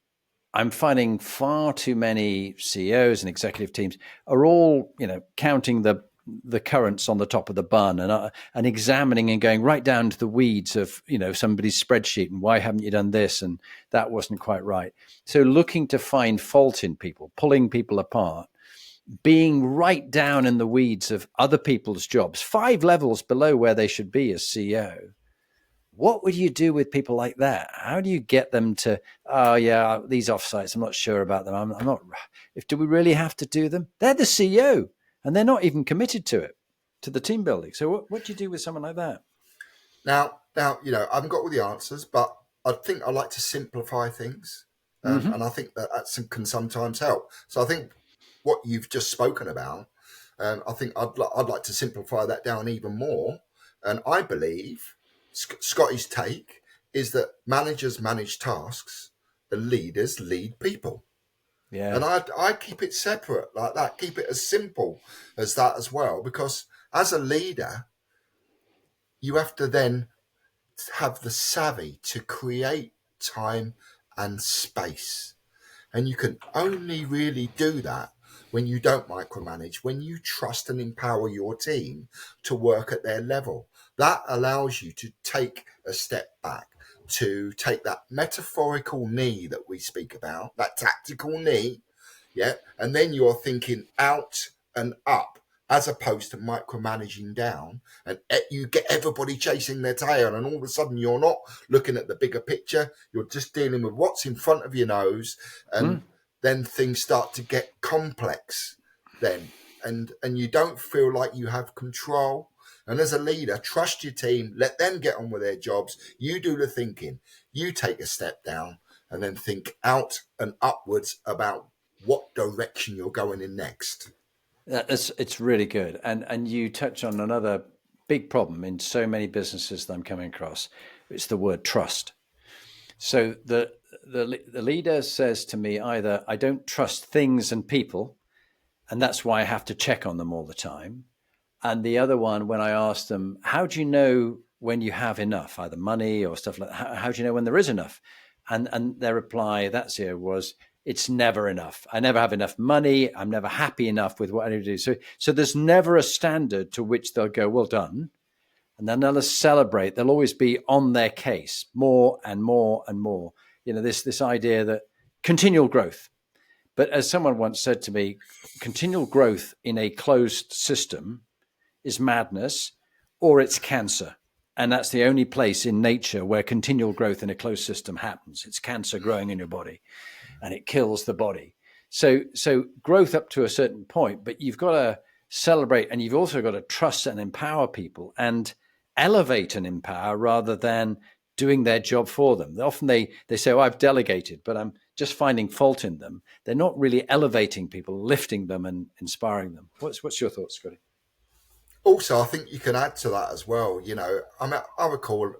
I'm finding far too many CEOs and executive teams are all, counting the currants on the top of the bun and examining and going right down to the weeds of, somebody's spreadsheet and why haven't you done this and that wasn't quite right. So looking to find fault in people, pulling people apart, being right down in the weeds of other people's jobs, 5 levels below where they should be as CEO. What would you do with people like that? How do you get them to, oh yeah, these offsites, I'm not sure about them. I'm not, do we really have to do them? They're the CEO and they're not even committed to it, to the team building. So what do you do with someone like that? Now, I haven't got all the answers, but I think I like to simplify things. And I think that can sometimes help. So I think what you've just spoken about, I think I'd like to simplify that down even more. And I believe Scotty's take is that managers manage tasks, the leaders lead people. Yeah. And I keep it separate like that, keep it as simple as that as well, because as a leader, you have to then have the savvy to create time and space. And you can only really do that when you don't micromanage, when you trust and empower your team to work at their level. That allows you to take a step back, to take that metaphorical knee that we speak about, that tactical knee, yeah, and then you're thinking out and up, as opposed to micromanaging down, and you get everybody chasing their tail, and all of a sudden you're not looking at the bigger picture, you're just dealing with what's in front of your nose, and then things start to get complex then, and you don't feel like you have control. And as a leader, trust your team, let them get on with their jobs, you do the thinking, you take a step down, and then think out and upwards about what direction you're going in next. It's really good. And you touch on another big problem in so many businesses that I'm coming across. It's the word trust. So the leader says to me either, I don't trust things and people, and that's why I have to check on them all the time. And the other one, when I ask them, how do you know when you have enough, either money or stuff like that? How do you know when there is enough? And their reply that year was, it's never enough. I never have enough money. I'm never happy enough with what I do. So there's never a standard to which they'll go, well done. And then they'll celebrate. They'll always be on their case, more and more and more. This idea that continual growth. But as someone once said to me, continual growth in a closed system is madness or it's cancer. And that's the only place in nature where continual growth in a closed system happens. It's cancer growing in your body and it kills the body. So growth up to a certain point, but you've got to celebrate and you've also got to trust and empower people and elevate and empower rather than doing their job for them. Often they say, oh, I've delegated, but I'm just finding fault in them. They're not really elevating people, lifting them and inspiring them. What's your thoughts, Scotty? Also, I think you can add to that as well. I recall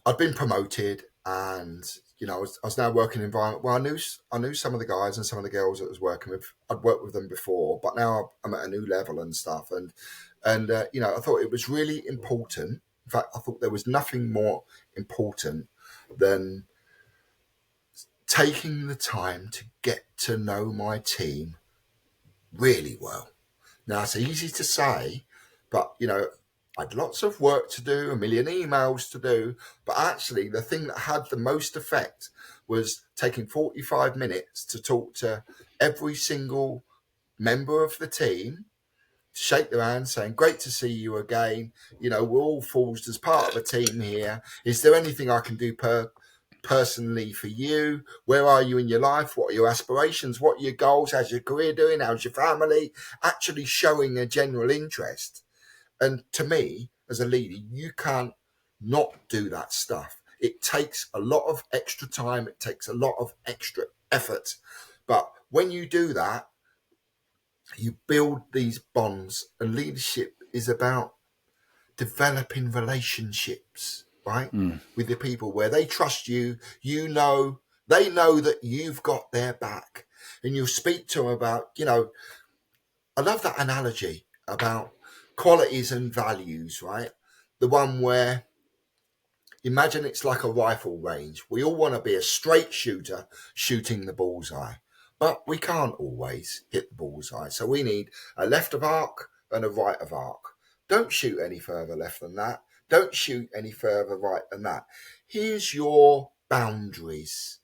I'd been promoted, and I was now working in an environment where I knew some of the guys and some of the girls that I was working with. I'd worked with them before, but now I'm at a new level and stuff. And I thought it was really important. In fact, I thought there was nothing more important than taking the time to get to know my team really well. Now, it's easy to say, but, I had lots of work to do, a million emails to do. But actually, the thing that had the most effect was taking 45 minutes to talk to every single member of the team, shake their hand, saying, "Great to see you again. You know, we're all forged as part of a team here. Is there anything I can do personally for you? Where are you in your life? What are your aspirations? What are your goals? How's your career doing? How's your family?" Actually showing a general interest. And to me, as a leader, you can't not do that stuff. It takes a lot of extra time. It takes a lot of extra effort. But when you do that, you build these bonds, and leadership is about developing relationships, right? With the people where they trust you, you know, they know that you've got their back, and you'll speak to them about, you know, I love that analogy about qualities and values, right? The one where, imagine it's like a rifle range. We all want to be a straight shooter shooting the bullseye, but we can't always hit the bullseye. So we need a left of arc and a right of arc. Don't shoot any further left than that. Don't shoot any further right than that. Here's your boundaries,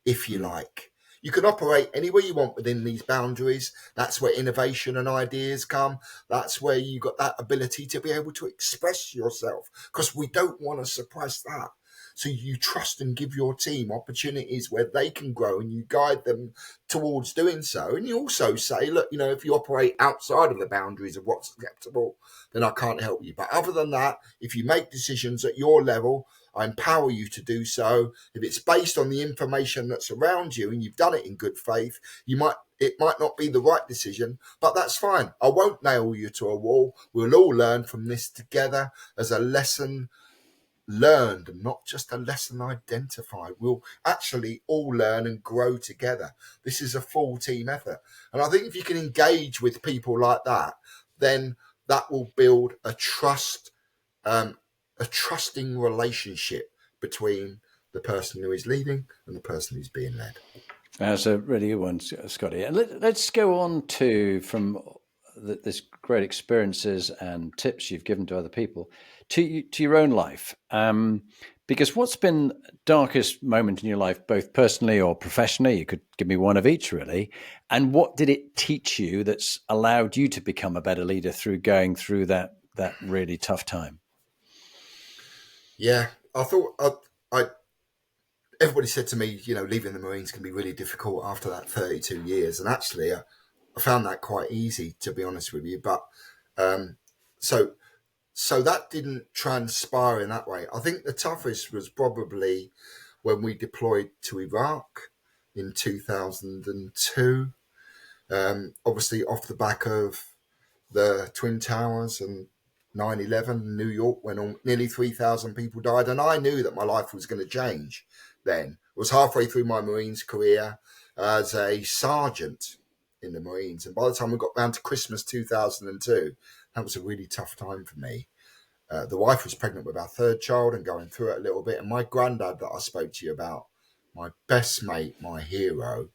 if you like. You can operate anywhere you want within these boundaries. That's where innovation and ideas come. That's where you got that ability to be able to express yourself, because we don't want to suppress that. So you trust and give your team opportunities where they can grow, and you guide them towards doing so. And you also say, look, you know, if you operate outside of the boundaries of what's acceptable, then I can't help you. But other than that, if you make decisions at your level, I empower you to do so. If it's based on the information that's around you and you've done it in good faith, it might not be the right decision, but that's fine. I won't nail you to a wall. We'll all learn from this together as a lesson learned, and not just a lesson identified. We'll actually all learn and grow together. This is a full team effort. And I think if you can engage with people like that, then that will build a trusting relationship between the person who is leading and the person who's being led. That's a really good one, Scotty. And let's go on from this great experiences and tips you've given to other people to your own life. Because what's been darkest moment in your life, both personally or professionally? You could give me one of each, really. And what did it teach you that's allowed you to become a better leader through going through that really tough time? Yeah, I thought everybody said to me, you know, leaving the Marines can be really difficult after that 32 years. And actually, I found that quite easy, to be honest with you. But so that didn't transpire in that way. I think the toughest was probably when we deployed to Iraq in 2002. Obviously, off the back of the Twin Towers and 9/11 in New York, when nearly 3,000 people died. And I knew that my life was going to change then. I was halfway through my Marines career as a sergeant in the Marines. And by the time we got round to Christmas 2002, that was a really tough time for me. The wife was pregnant with our third child and going through it a little bit. And my granddad that I spoke to you about, my best mate, my hero,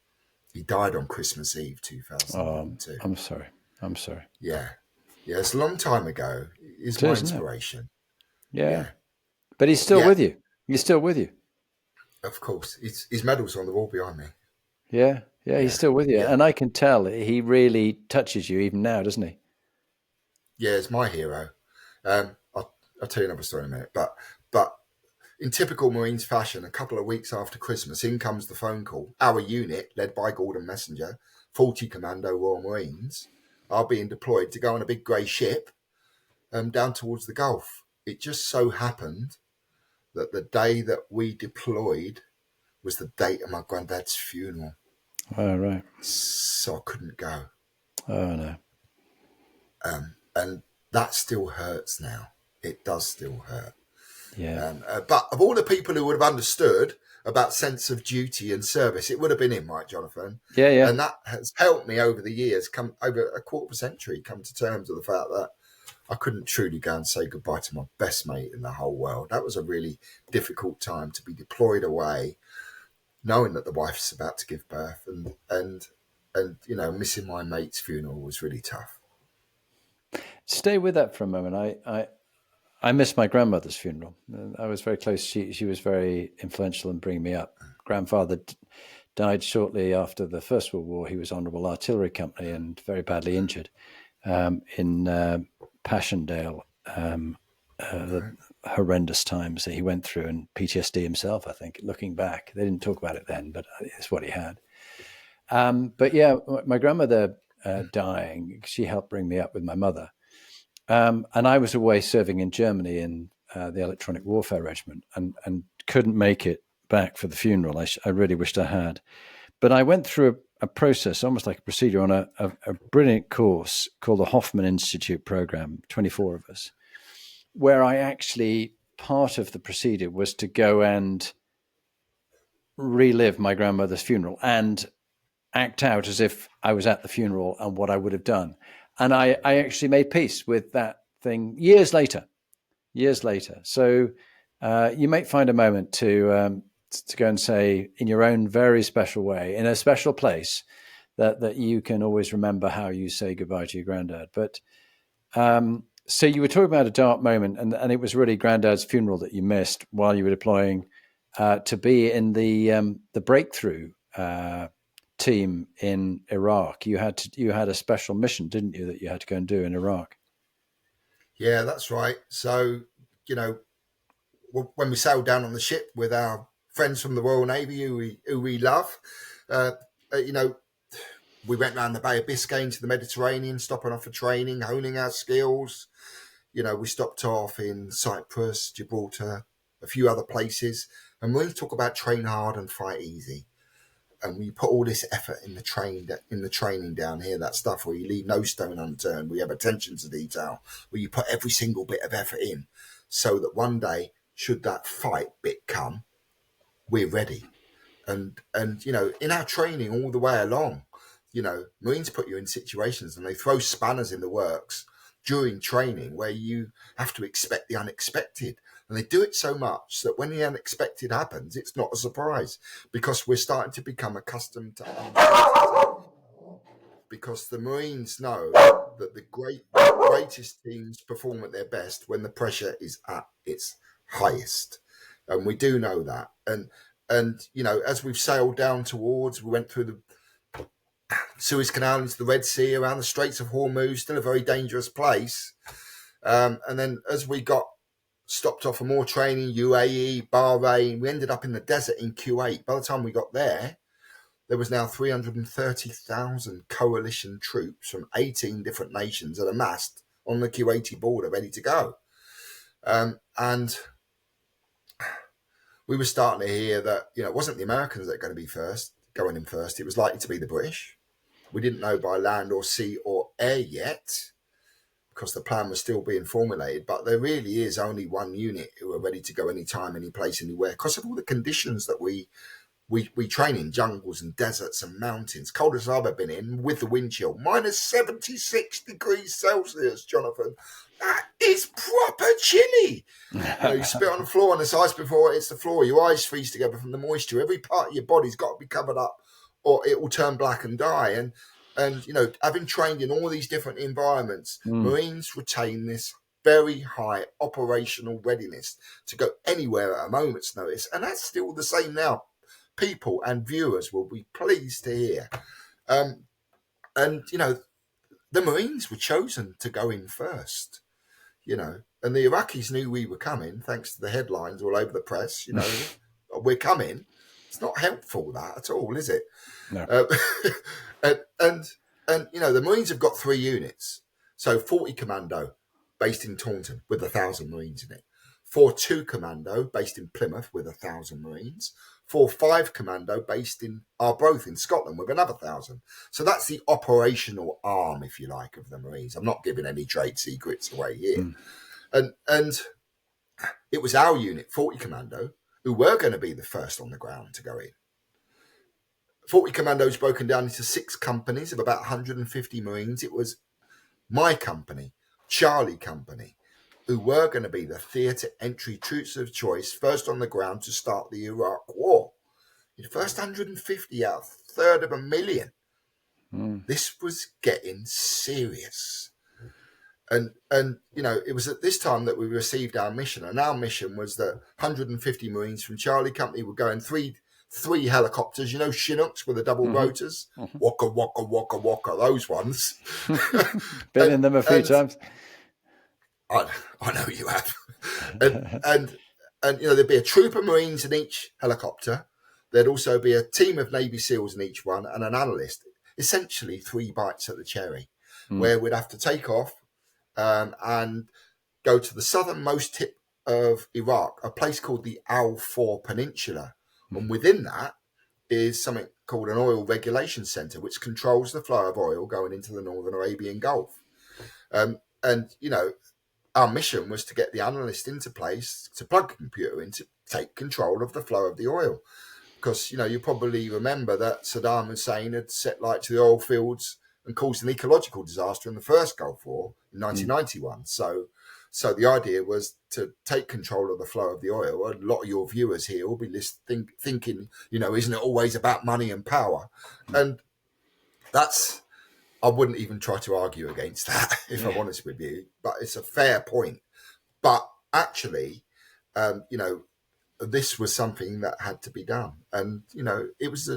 he died on Christmas Eve 2002. I'm sorry. Yeah. Yeah, it's a long time ago. He's my inspiration. Yeah. But he's still with you. He's still with you. Of course. His medal's on the wall behind me. Yeah, he's still with you. Yeah. And I can tell he really touches you even now, doesn't he? Yeah, he's my hero. I'll tell you another story in a minute. But in typical Marines fashion, a couple of weeks after Christmas, in comes the phone call. Our unit, led by Gordon Messenger, 40 Commando Royal Marines, are being deployed to go on a big grey ship down towards the Gulf. It just so happened that the day that we deployed was the date of my granddad's funeral. Oh, right. So I couldn't go. Oh, no. And that still hurts now. It does still hurt. Yeah. But of all the people who would have understood about sense of duty and service, it would have been him, right, Jonathan? Yeah. And that has helped me over the years, over a quarter of a century, come to terms with the fact that I couldn't truly go and say goodbye to my best mate in the whole world. That was a really difficult time to be deployed away, knowing that the wife's about to give birth, and you know, missing my mate's funeral was really tough. Stay with that for a moment. I missed my grandmother's funeral. I was very close. She was very influential in bringing me up. Grandfather died shortly after the First World War. He was Honourable Artillery Company and very badly injured. in Passchendaele, the horrendous times that he went through, and PTSD himself, I think, looking back. They didn't talk about it then, but it's what he had. But yeah, my grandmother dying, she helped bring me up with my mother. And I was away serving in Germany in the electronic warfare regiment, and couldn't make it back for the funeral. I really wished I had. But I went through a process, almost like a procedure, on a brilliant course called the Hoffman Institute program, 24 of us, where I actually, part of the procedure was to go and relive my grandmother's funeral and act out as if I was at the funeral and what I would have done. And I actually made peace with that thing years later. So you might find a moment to go and say, in your own very special way, in a special place, that you can always remember how you say goodbye to your granddad. But so you were talking about a dark moment, and it was really granddad's funeral that you missed while you were deploying to be in the breakthrough team in Iraq. You had a special mission, didn't you, that you had to go and do in Iraq? Yeah, that's right. So, when we sailed down on the ship with our friends from the Royal Navy, who we love, we went around the Bay of Biscay into the Mediterranean, stopping off for training, honing our skills. We stopped off in Cyprus, Gibraltar, a few other places, and we talk about train hard and fight easy. And we put all this effort in the training down here, that stuff where you leave no stone unturned, where you have attention to detail, where you put every single bit of effort in, so that one day, should that fight bit come, we're ready. And in our training all the way along, Marines put you in situations and they throw spanners in the works during training where you have to expect the unexpected. And they do it so much that when the unexpected happens, it's not a surprise, because we're starting to become accustomed to uncertainty. Because the Marines know that the greatest teams perform at their best when the pressure is at its highest. And we do know that. And as we've sailed down towards, we went through the Suez Canal into the Red Sea, around the Straits of Hormuz, still a very dangerous place. And then as we got stopped off for more training, UAE, Bahrain, we ended up in the desert in Kuwait. By the time we got there was now 330,000 coalition troops from 18 different nations that amassed on the Kuwaiti border, ready to go. And we were starting to hear that, it wasn't the Americans that are going to be going in first. It was likely to be the British. We didn't know by land or sea or air yet, because the plan was still being formulated. But there really is only one unit who are ready to go anytime, any place, anywhere, because of all the conditions that we train in, jungles and deserts and mountains. Coldest I've ever been in, with the wind chill, minus 76 degrees Celsius, Jonathan. That is proper chilly. You spit on the floor and there's ice before it hits the floor. Your eyes freeze together from the moisture. Every part of your body's got to be covered up or it will turn black and die. And having trained in all these different environments, Marines retain this very high operational readiness to go anywhere at a moment's notice. And that's still the same now. People and viewers will be pleased to hear. The Marines were chosen to go in first, and the Iraqis knew we were coming, thanks to the headlines all over the press, we're coming. It's not helpful, that at all, is it? No. And the Marines have got 3 units. So 40 Commando, based in Taunton, with 1,000 Marines in it. 4-2 Commando, based in Plymouth, with 1,000 Marines. 4-5 Commando, based in Arbroath in Scotland, with another 1,000. So that's the operational arm, if you like, of the Marines. I'm not giving any trade secrets away here. And it was our unit, 40 Commando, who were going to be the first on the ground to go in. 40 Commandos broken down into 6 companies of about 150 Marines. It was my company, Charlie Company, who were going to be the theatre entry troops of choice, first on the ground to start the Iraq War. The first 150 out, 1/3 of a million. This was getting serious. And it was at this time that we received our mission. And our mission was that 150 Marines from Charlie Company were going 3 3 helicopters, you know, Chinooks with the double rotors, waka, waka, waka, waka, those ones. Been in them a few times. I know you have. and you know, there'd be a troop of Marines in each helicopter. There'd also be a team of Navy SEALs in each one and an analyst. Essentially 3 bites at the cherry, where we'd have to take off and go to the southernmost tip of Iraq, a place called the Al-Four Peninsula. And within that is something called an oil regulation centre, which controls the flow of oil going into the Northern Arabian Gulf. And, you know, our mission was to get the analyst into place, to plug a computer in, to take control of the flow of the oil. Because, you know, you probably remember that Saddam Hussein had set light to the oil fields and caused an ecological disaster in the first Gulf War in 1991. So the idea was to take control of the flow of the oil. A lot of your viewers here will be thinking, you know, isn't it always about money and power? And I wouldn't even try to argue against that, if I'm honest with you. But it's a fair point. But actually, you know, this was something that had to be done. And, you know, it was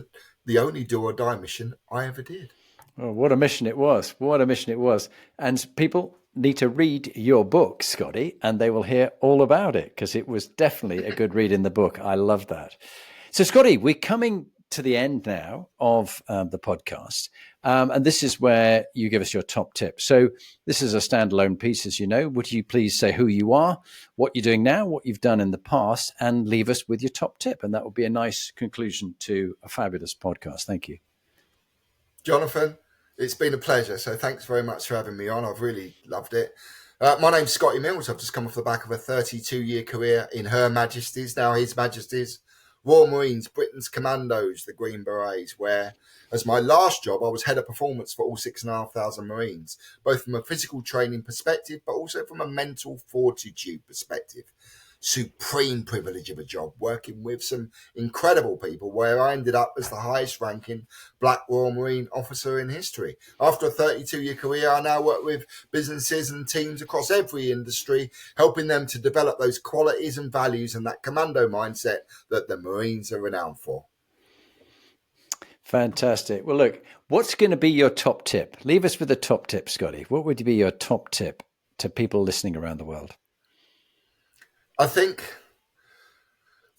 the only do or die mission I ever did. Oh, what a mission it was. What a mission it was. And people need to read your book, Scotty, and they will hear all about it, because it was definitely a good read in the book. I love that. So, Scotty, we're coming to the end now of the podcast. And this is where you give us your top tip. So this is a standalone piece, as you know. Would you please say who you are, what you're doing now, what you've done in the past, and leave us with your top tip? And that would be a nice conclusion to a fabulous podcast. Thank you. Jonathan, it's been a pleasure. So thanks very much for having me on. I've really loved it. My name's Scotty Mills. I've just come off the back of a 32-year career in Her Majesty's, now His Majesty's, Royal Marines, Britain's Commandos, the Green Berets, where, as my last job, I was head of performance for all 6,500 Marines, both from a physical training perspective, but also from a mental fortitude perspective. Supreme privilege of a job, working with some incredible people, where I ended up as the highest ranking Black Royal Marine officer in history. After a 32-year career, I now work with businesses and teams across every industry, helping them to develop those qualities and values and that commando mindset that the Marines are renowned for. Fantastic. Well, look, what's going to be your top tip? Leave us with a top tip, Scotty. What would be your top tip to people listening around the world? I think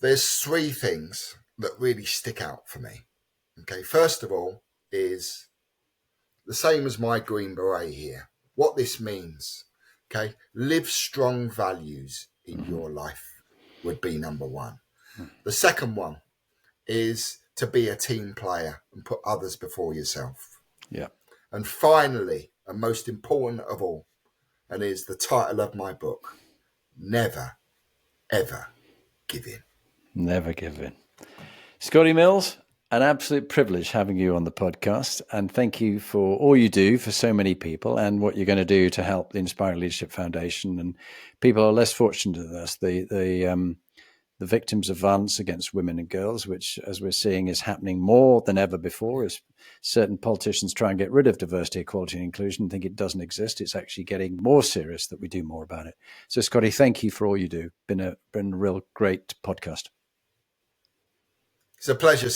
there's 3 things that really stick out for me. Okay, first of all is the same as my Green Beret here. What this means, okay, live strong values in your life would be number 1. The second one is to be a team player and put others before yourself. Yeah. And finally, and most important of all, and is the title of my book, never, ever give in. Never give in. Scotty Mills, an absolute privilege having you on the podcast. And thank you for all you do for so many people and what you're going to do to help the Inspiring Leadership Foundation and people who are less fortunate than us, the victims of violence against women and girls, which, as we're seeing, is happening more than ever before, as certain politicians try and get rid of diversity, equality, and inclusion and think it doesn't exist. It's actually getting more serious that we do more about it. So, Scotty, thank you for all you do. Been a real great podcast. It's a pleasure, sir.